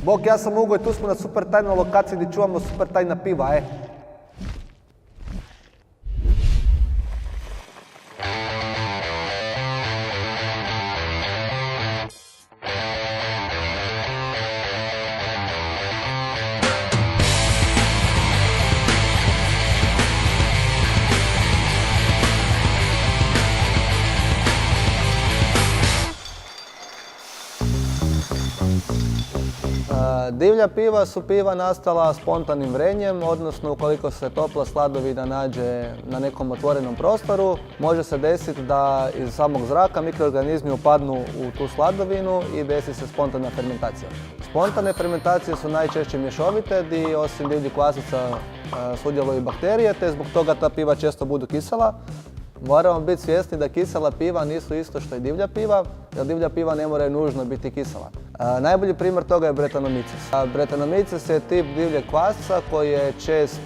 Bok, ja sam Ugo i tu smo na super tajnoj lokaciji gdje čuvamo super tajna piva, Divlja piva su piva nastala spontanim vrenjem, odnosno ukoliko se topla sladovina nađe na nekom otvorenom prostoru, može se desiti da iz samog zraka mikroorganizmi upadnu u tu sladovinu i desi se spontana fermentacija. Spontane fermentacije su najčešće mješovite, gdje osim divljih kvasaca sudjeluju i bakterije, te zbog toga ta piva često budu kisela. Moramo biti svjesni da kisela piva nisu isto što i divlja piva, jer divlja piva ne moraju nužno biti kisela. Najbolji primjer toga je Brettanomyces. Brettanomyces je tip divljeg kvasca koji je čest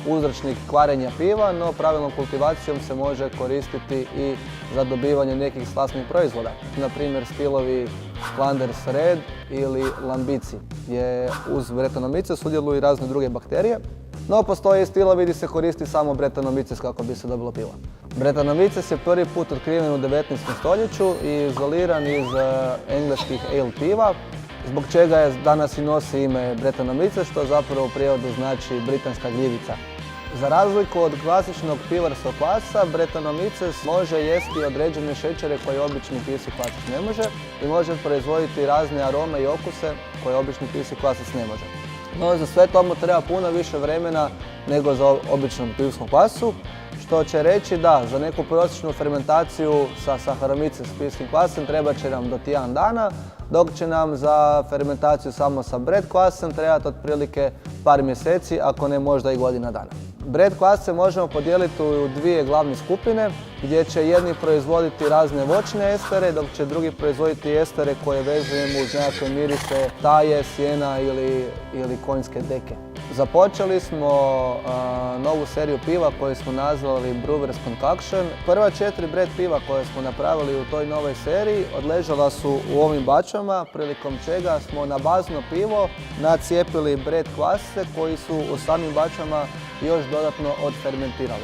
uzročnik kvarenja piva, no pravilnom kultivacijom se može koristiti i za dobivanje nekih slasnih proizvoda. Na primjer stilovi Flanders Red ili Lambici, gdje uz Brettanomyces sudjeluju i razne druge bakterije. No, postoje stilovi gdje se koristi samo Brettanomyces kako bi se dobilo pivo. Brettanomyces je prvi put otkriven u 19. stoljeću i izoliran iz engleskih ale piva, zbog čega je danas i nosi ime Brettanomyces, što zapravo u prijevodu znači britanska gljivica. Za razliku od klasičnog pivarskog kvasa, Brettanomyces može jesti određene šećere koje obični pivi kvasac ne može i može proizvoditi razne arome i okuse koje obični pivi kvasac ne može. No, za sve to mu treba puno više vremena nego za običnom pivskom kvasu, što će reći da za neku prosječnu fermentaciju sa Saccharomyces pivskim kvasem treba će nam do tjedan dana, dok će nam za fermentaciju samo sa Brett kvasem trebati otprilike par mjeseci, ako ne možda i godina dana. Brett kvasce možemo podijeliti u dvije glavne skupine, gdje će jedni proizvoditi razne voćne estere, dok će drugi proizvoditi estere koje vezujemo uz nekakve mirise taje, sjena ili konjske deke. Započeli smo novu seriju piva koju smo nazvali Brewers Concoction. Prva 4 Brett piva koje smo napravili u toj novoj seriji odležala su u ovim bačama, prilikom čega smo na bazno pivo nacijepili Brett kvasce koji su u samim bačama još dodatno odfermentirali.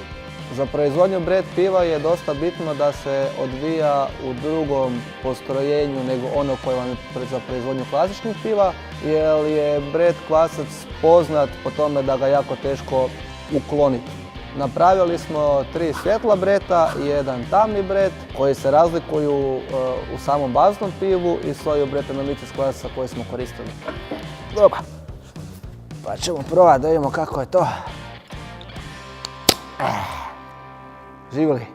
Za proizvodnju Brett piva je dosta bitno da se odvija u drugom postrojenju nego ono koje vam je za proizvodnju klasičnih piva, jer je Brett kvasac poznat po tome da ga jako teško ukloniti. Napravili smo 3 svjetla Bretta i jedan tamni Brett koji se razlikuju u samom baznom pivu i soju Brettanomyces kvasaca koje smo koristili. Dobro, pa ćemo probati da vidimo kako je to. Živjeli!